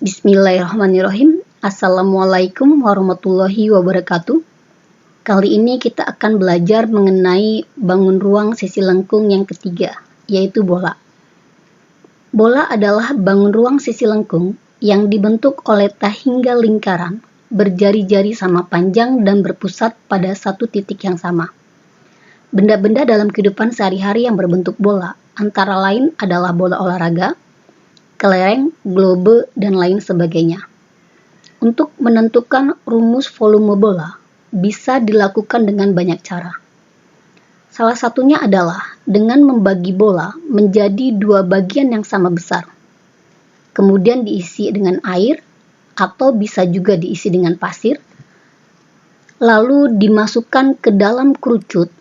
Bismillahirrahmanirrahim. Assalamualaikum warahmatullahi wabarakatuh. Kali ini kita akan belajar mengenai bangun ruang sisi lengkung yang ketiga, yaitu bola. Bola adalah bangun ruang sisi lengkung yang dibentuk oleh tahingga lingkaran, berjari-jari sama panjang dan berpusat pada satu titik yang sama. Benda-benda dalam kehidupan sehari-hari yang berbentuk bola, antara lain adalah bola olahraga, kelereng, globe, dan lain sebagainya. Untuk menentukan rumus volume bola, bisa dilakukan dengan banyak cara. Salah satunya adalah dengan membagi bola menjadi dua bagian yang sama besar. Kemudian diisi dengan air, atau bisa juga diisi dengan pasir, lalu dimasukkan ke dalam kerucut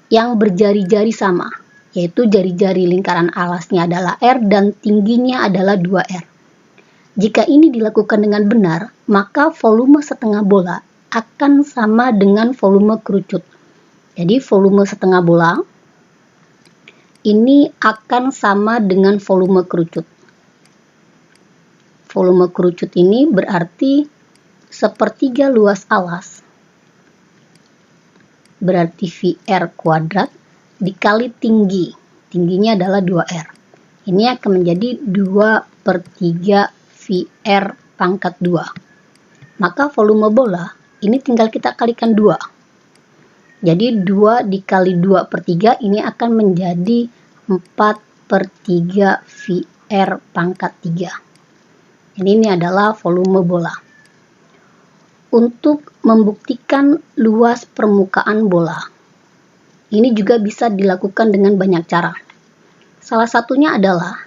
yang berjari-jari sama, yaitu jari-jari lingkaran alasnya adalah R dan tingginya adalah 2R. Jika ini dilakukan dengan benar, maka volume setengah bola akan sama dengan volume kerucut. Jadi volume setengah bola ini akan sama dengan volume kerucut. Volume kerucut ini berarti sepertiga luas alas, berarti VR kuadrat, dikali tingginya adalah 2R. Ini akan menjadi 2/3 VR pangkat 2. Maka volume bola ini tinggal kita kalikan 2. Jadi 2 dikali 2/3 ini akan menjadi 4/3 VR pangkat 3. Jadi ini adalah volume bola. Untuk membuktikan luas permukaan bola, ini juga bisa dilakukan dengan banyak cara. Salah satunya adalah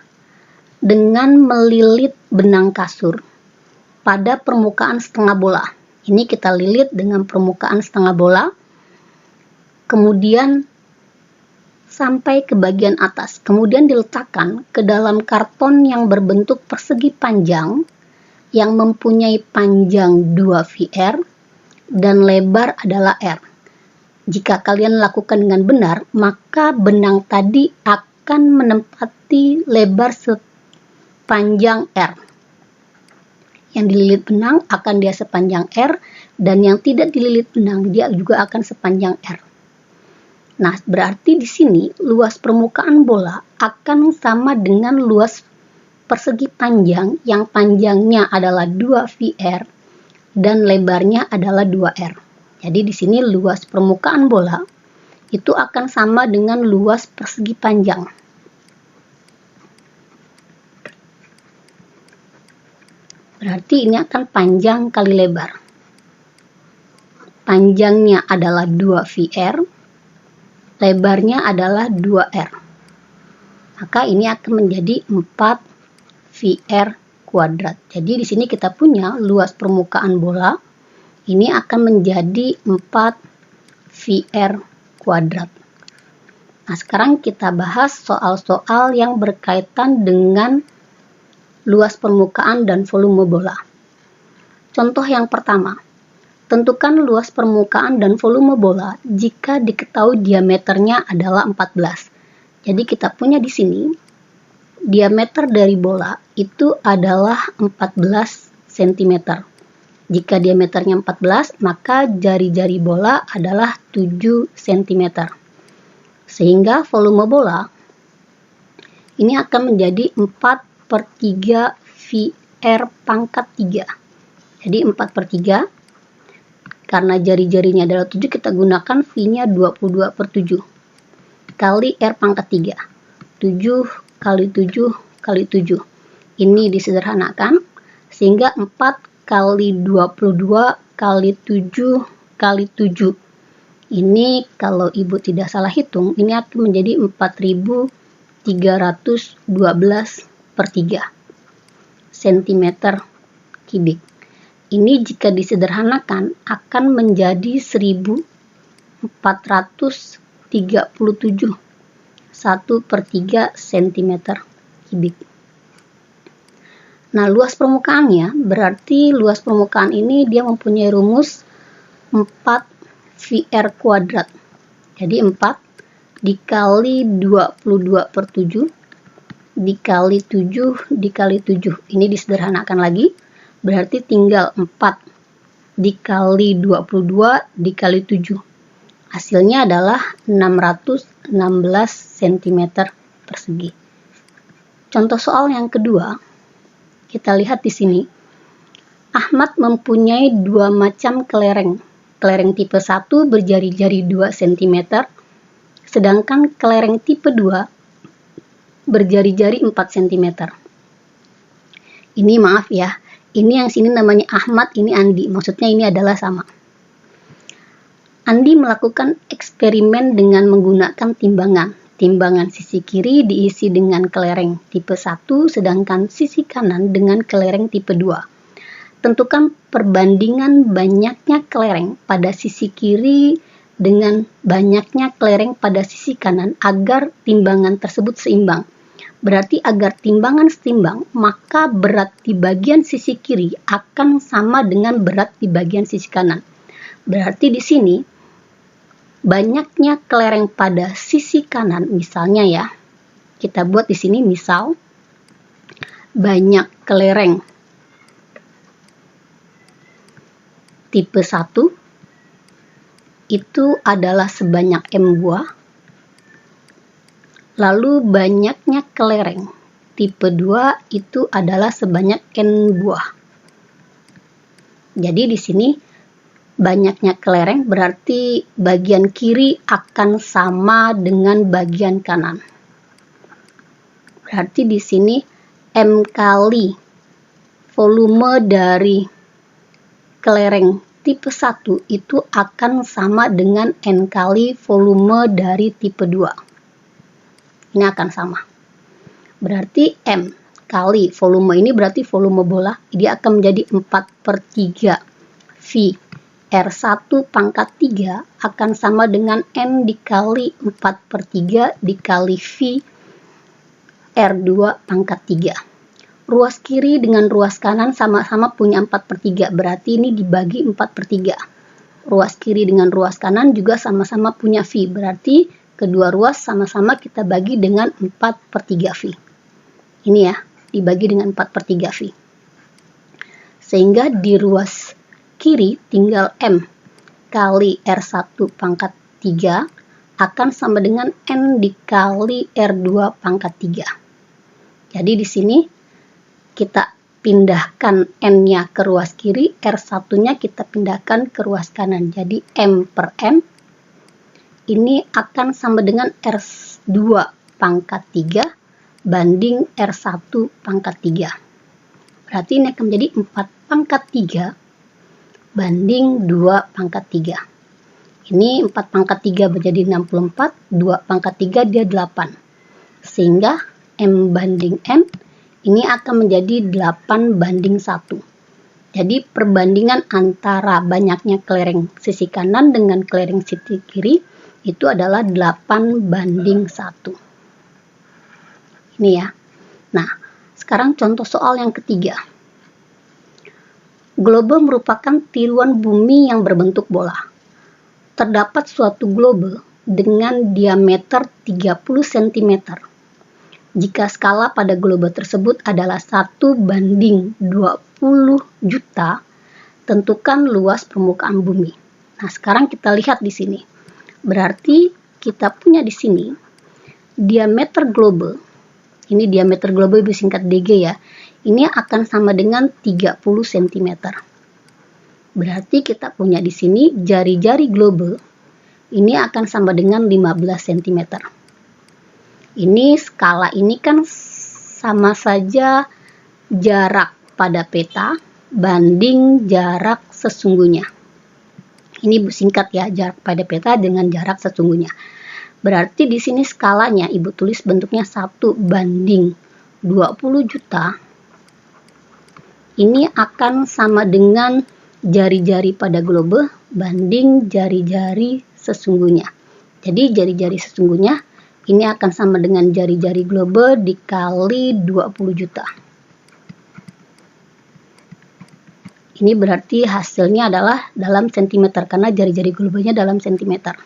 dengan melilit benang kasur pada permukaan setengah bola. Ini kita lilit dengan permukaan setengah bola, kemudian sampai ke bagian atas. Kemudian diletakkan ke dalam karton yang berbentuk persegi panjang yang mempunyai panjang 2 VR dan lebar adalah R. Jika kalian lakukan dengan benar, maka benang tadi akan menempati lebar sepanjang R. Yang dililit benang akan dia sepanjang R, dan yang tidak dililit benang dia juga akan sepanjang R. Nah, berarti di sini luas permukaan bola akan sama dengan luas persegi panjang yang panjangnya adalah 2 VR dan lebarnya adalah 2R. Jadi di sini luas permukaan bola itu akan sama dengan luas persegi panjang. Berarti ini akan panjang kali lebar. Panjangnya adalah 2 VR, lebarnya adalah 2R. Maka ini akan menjadi 4 VR kuadrat. Jadi di sini kita punya luas permukaan bola ini akan menjadi 4 VR kuadrat. Nah, sekarang kita bahas soal-soal yang berkaitan dengan luas permukaan dan volume bola. Contoh yang pertama, tentukan luas permukaan dan volume bola jika diketahui diameternya adalah 14. Jadi kita punya di sini diameter dari bola itu adalah 14 cm. Jika diameternya 14, maka jari-jari bola adalah 7 cm. Sehingga volume bola ini akan menjadi 4/3 VR pangkat 3. Jadi 4/3, karena jari-jarinya adalah 7, kita gunakan V-nya 22/7 kali R pangkat 3. 7 kali 7 kali 7. Ini disederhanakan sehingga 4 kali 22 kali 7 kali 7. Ini kalau ibu tidak salah hitung, ini akan menjadi 4.312/3 cm kubik. Ini jika disederhanakan akan menjadi 1.437 1/3 cm kubik. Nah, luas permukaannya berarti luas permukaan ini dia mempunyai rumus 4 VR kuadrat. Jadi 4 dikali 22/7 dikali 7 dikali 7. Ini disederhanakan lagi, berarti tinggal 4 dikali 22 dikali 7. Hasilnya adalah 616 cm persegi. Contoh soal yang kedua, kita lihat di sini. Ahmad mempunyai dua macam kelereng. Kelereng tipe 1 berjari-jari 2 cm, sedangkan kelereng tipe 2 berjari-jari 4 cm. Ini maaf ya, ini yang sini namanya Ahmad, ini Andi. Maksudnya ini adalah sama. Andi melakukan eksperimen dengan menggunakan timbangan. Timbangan sisi kiri diisi dengan kelereng tipe 1, sedangkan sisi kanan dengan kelereng tipe 2. Tentukan perbandingan banyaknya kelereng pada sisi kiri dengan banyaknya kelereng pada sisi kanan agar timbangan tersebut seimbang. Berarti agar timbangan seimbang, maka berat di bagian sisi kiri akan sama dengan berat di bagian sisi kanan. Berarti di sini banyaknya kelereng pada sisi kanan, misalnya ya, kita buat di sini misal banyak kelereng tipe 1 itu adalah sebanyak M buah, lalu banyaknya kelereng tipe 2 itu adalah sebanyak N buah. Jadi di sini banyaknya kelereng berarti bagian kiri akan sama dengan bagian kanan. Berarti di sini M kali volume dari kelereng tipe 1 itu akan sama dengan N kali volume dari tipe 2. Ini akan sama. Berarti M kali volume ini berarti volume bola. Dia akan menjadi 4/3 V R1 pangkat 3 akan sama dengan N dikali 4/3 dikali V R2 pangkat 3. Ruas kiri dengan ruas kanan sama-sama punya 4/3, berarti ini dibagi 4/3. Ruas kiri dengan ruas kanan juga sama-sama punya V, berarti kedua ruas sama-sama kita bagi dengan 4/3 V. Ini ya, dibagi dengan 4/3 V. Sehingga di ruas kiri tinggal M kali R1 pangkat 3 akan sama dengan N dikali R2 pangkat 3. Jadi di sini kita pindahkan N-nya ke ruas kiri, R1-nya kita pindahkan ke ruas kanan. Jadi M per M ini akan sama dengan R2 pangkat 3 banding R1 pangkat 3. Berarti ini akan menjadi 4 pangkat 3 banding 2 pangkat 3. Ini 4 pangkat 3 menjadi 64, 2 pangkat 3 dia 8. Sehingga M banding M ini akan menjadi 8/1. Jadi perbandingan antara banyaknya kelereng sisi kanan dengan kelereng sisi kiri itu adalah 8/1. Ini ya. Nah, sekarang contoh soal yang ketiga. Globe merupakan tiruan bumi yang berbentuk bola. Terdapat suatu globe dengan diameter 30 cm. Jika skala pada globe tersebut adalah 1/20 juta, tentukan luas permukaan bumi. Nah, sekarang kita lihat di sini. Berarti kita punya di sini diameter globe. Ini diameter globe disingkat DG ya. Ini akan sama dengan 30 cm. Berarti kita punya di sini jari-jari globe. Ini akan sama dengan 15 cm. Ini skala ini kan sama saja jarak pada peta banding jarak sesungguhnya. Ini singkat ya, jarak pada peta dengan jarak sesungguhnya. Berarti di sini skalanya Ibu tulis bentuknya 1/20 juta. Ini akan sama dengan jari-jari pada globe banding jari-jari sesungguhnya. Jadi jari-jari sesungguhnya ini akan sama dengan jari-jari globe dikali 20 juta. Ini berarti hasilnya adalah dalam sentimeter karena jari-jari globenya dalam sentimeter.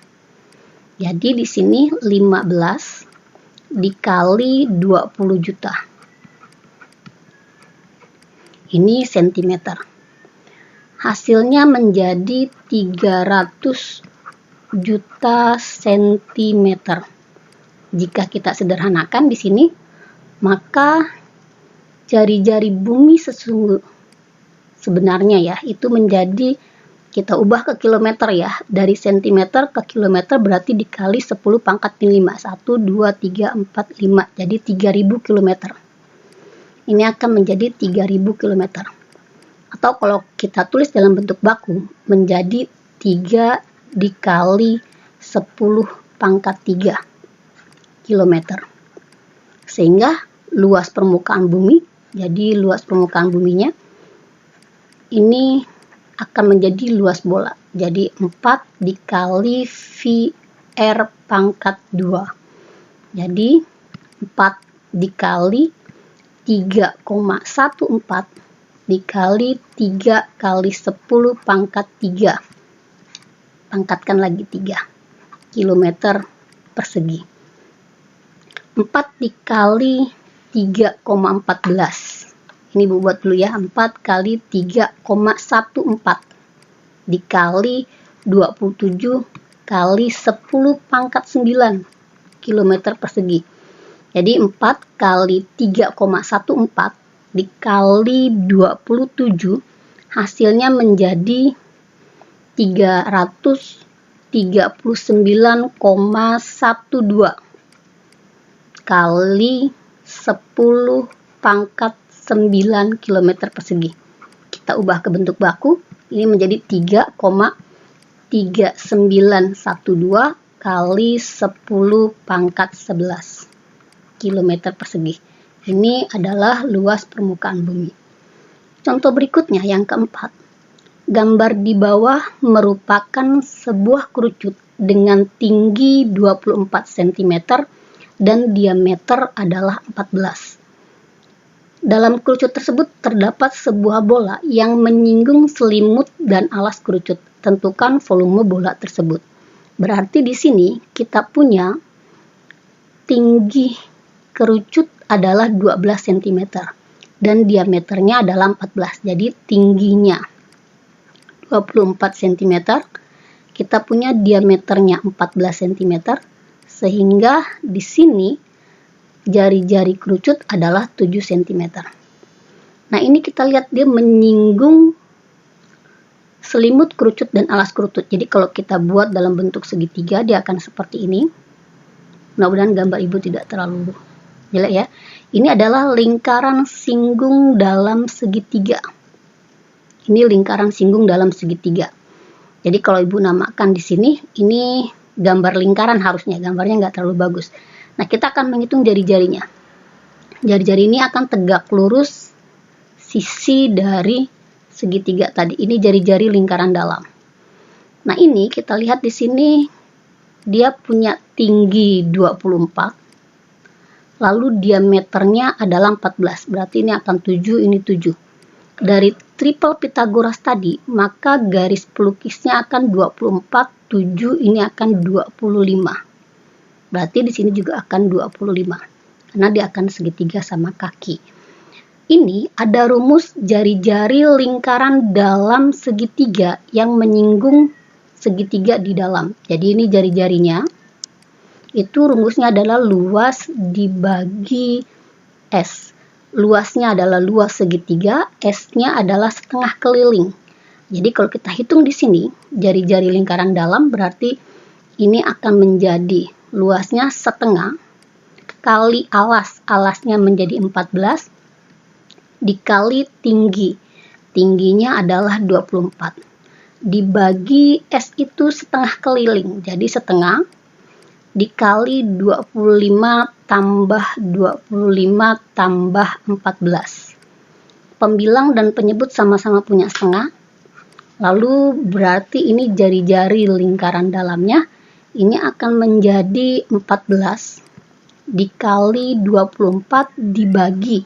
Jadi di sini 15 dikali 20 juta. Ini sentimeter. Hasilnya menjadi 300 juta sentimeter. Jika kita sederhanakan di sini, maka jari-jari bumi sebenarnya ya, itu menjadi, kita ubah ke kilometer ya, dari sentimeter ke kilometer berarti dikali 10 pangkat 5, 1, 2, 3, 4, 5, jadi 3000 kilometer. Ini akan menjadi 3000 kilometer. Atau kalau kita tulis dalam bentuk baku, menjadi 3 dikali 10 pangkat 3 kilometer. Sehingga luas permukaan bumi, jadi luas permukaan buminya ini akan menjadi luas bola. Jadi 4 dikali VR pangkat 2. Jadi 4 dikali 3,14 dikali 3 kali 10 pangkat 3. Pangkatkan lagi 3 kilometer persegi. 4 dikali 3,14. Ini Bu buat dulu ya, 4 kali 3,14 dikali 27 kali 10 pangkat 9 kilometer persegi. Jadi 4 kali 3,14 dikali 27 hasilnya menjadi 339,12 kali 10 pangkat 9 km persegi. Kita ubah ke bentuk baku, ini menjadi 3,3912 kali 10 pangkat 11 km persegi. Ini adalah luas permukaan bumi. Contoh berikutnya yang keempat. Gambar di bawah merupakan sebuah kerucut dengan tinggi 24 cm dan diameter adalah 14. Dalam kerucut tersebut terdapat sebuah bola yang menyinggung selimut dan alas kerucut. Tentukan volume bola tersebut. Berarti di sini kita punya tinggi kerucut adalah 12 cm dan diameternya adalah 14. Jadi tingginya 24 cm, kita punya diameternya 14 cm, sehingga di sini jari-jari kerucut adalah 7 cm. Nah, ini kita lihat dia menyinggung selimut kerucut dan alas kerucut. Jadi kalau kita buat dalam bentuk segitiga, dia akan seperti ini. Mudah-mudahan gambar Ibu tidak terlalu jelek ya. Ini adalah lingkaran singgung dalam segitiga. Ini lingkaran singgung dalam segitiga. Jadi kalau Ibu namakan di sini, ini gambar lingkaran harusnya. Gambarnya nggak terlalu bagus. Nah, kita akan menghitung jari-jarinya. Jari-jari ini akan tegak lurus sisi dari segitiga tadi. Ini jari-jari lingkaran dalam. Nah, ini kita lihat di sini dia punya tinggi 24. Lalu diameternya adalah 14. Berarti ini akan 7, ini 7. Dari triple Pythagoras tadi, maka garis pelukisnya akan 24, 7 ini akan 25. Berarti di sini juga akan 25. Karena dia akan segitiga sama kaki. Ini ada rumus jari-jari lingkaran dalam segitiga yang menyinggung segitiga di dalam. Jadi ini jari-jarinya. Itu rumusnya adalah luas dibagi S. Luasnya adalah luas segitiga, S-nya adalah setengah keliling. Jadi kalau kita hitung di sini, jari-jari lingkaran dalam berarti ini akan menjadi luasnya setengah kali alas. Alasnya menjadi 14 dikali tinggi. Tingginya adalah 24. Dibagi S itu setengah keliling. Jadi setengah dikali 25 tambah 25 tambah 14. Pembilang dan penyebut sama-sama punya setengah. Lalu berarti ini jari-jari lingkaran dalamnya. Ini akan menjadi 14 dikali 24 dibagi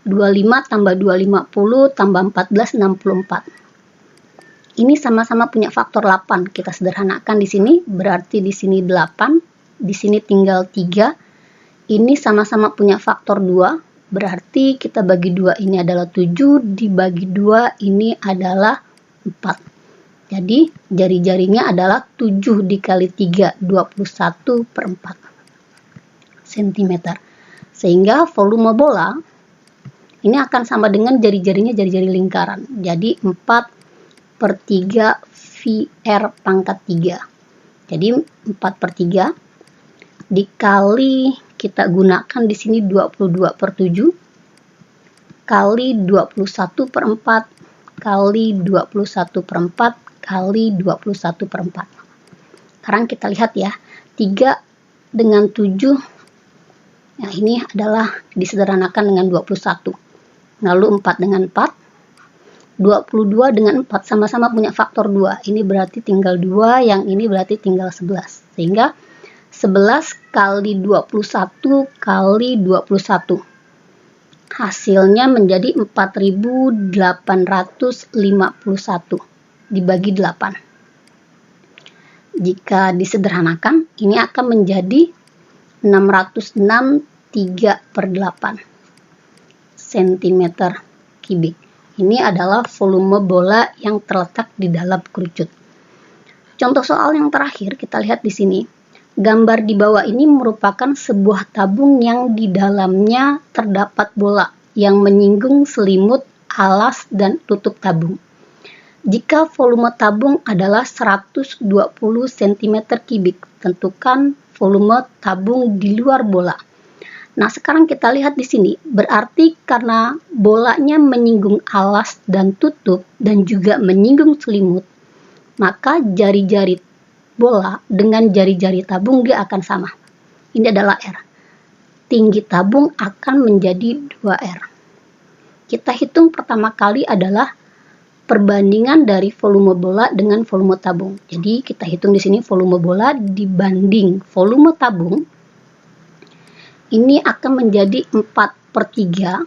25 tambah 250 tambah 14, 64. Ini sama-sama punya faktor 8. Kita sederhanakan di sini, berarti di sini 8, di sini tinggal 3. Ini sama-sama punya faktor 2, berarti kita bagi 2 ini adalah 7, dibagi 2 ini adalah 4. Jadi jari-jarinya adalah 7 dikali 3, 21/4 cm. Sehingga volume bola ini akan sama dengan jari-jarinya jari-jari lingkaran. Jadi 4/3 VR pangkat 3. Jadi 4/3 dikali, kita gunakan di sini 22/7 kali 21/4 kali 21/4 kali 21/4. Sekarang kita lihat ya, 3 dengan 7, nah ini adalah disederhanakan dengan 21. Lalu 4 dengan 4, 22 dengan 4 sama-sama punya faktor 2. Ini berarti tinggal 2, yang ini berarti tinggal 11. Sehingga 11 kali 21 kali 21. Hasilnya menjadi 4.851 dibagi 8. Jika disederhanakan, ini akan menjadi 606 3/8 cm3. Ini adalah volume bola yang terletak di dalam kerucut. Contoh soal yang terakhir, kita lihat di sini. Gambar di bawah ini merupakan sebuah tabung yang di dalamnya terdapat bola yang menyinggung selimut, alas, dan tutup tabung. Jika volume tabung adalah 120 cm3, tentukan volume tabung di luar bola. Nah, sekarang kita lihat di sini, berarti karena bolanya menyinggung alas dan tutup dan juga menyinggung selimut, maka jari-jari bola dengan jari-jari tabung dia akan sama. Ini adalah R. Tinggi tabung akan menjadi 2R. Kita hitung pertama kali adalah perbandingan dari volume bola dengan volume tabung. Jadi kita hitung di sini volume bola dibanding volume tabung. Ini akan menjadi 4/3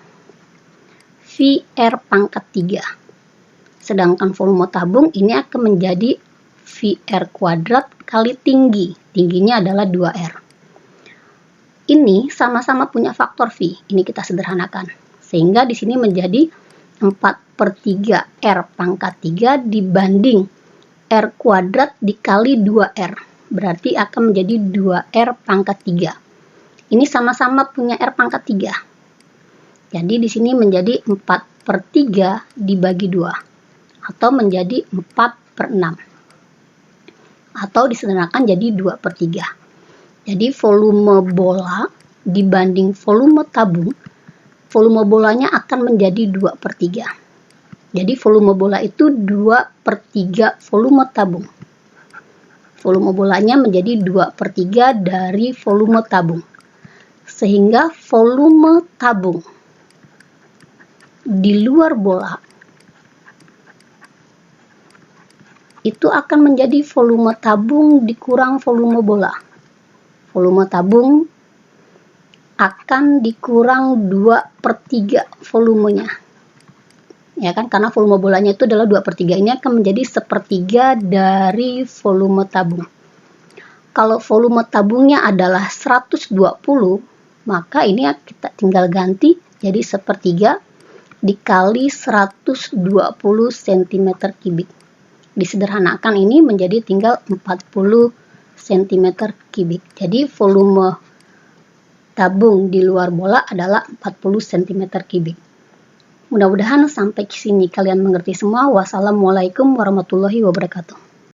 VR pangkat 3. Sedangkan volume tabung ini akan menjadi VR kuadrat kali tinggi. Tingginya adalah 2R. Ini sama-sama punya faktor V. Ini kita sederhanakan. Sehingga di sini menjadi 4/3 R pangkat 3 dibanding R kuadrat dikali 2R. Berarti akan menjadi 2R pangkat 3. Ini sama-sama punya R pangkat 3. Jadi di sini menjadi 4/3 dibagi 2. Atau menjadi 4/6. Atau disederhanakan jadi 2/3. Jadi volume bola dibanding volume tabung, volume bolanya akan menjadi 2/3. Jadi volume bola itu 2/3 volume tabung. Volume bolanya menjadi 2/3 dari volume tabung. Sehingga volume tabung di luar bola itu akan menjadi volume tabung dikurang volume bola. Volume tabung akan dikurang 2/3 volumenya. Ya kan, karena volume bolanya itu adalah 2/3, ini akan menjadi 1/3 dari volume tabung. Kalau volume tabungnya adalah 120, maka ini kita tinggal ganti jadi 1/3 dikali 120 cm3. Disederhanakan ini menjadi tinggal 40 cm3. Jadi volume tabung di luar bola adalah 40 cm3. Mudah-mudahan sampai ke sini kalian mengerti semua. Wassalamualaikum warahmatullahi wabarakatuh.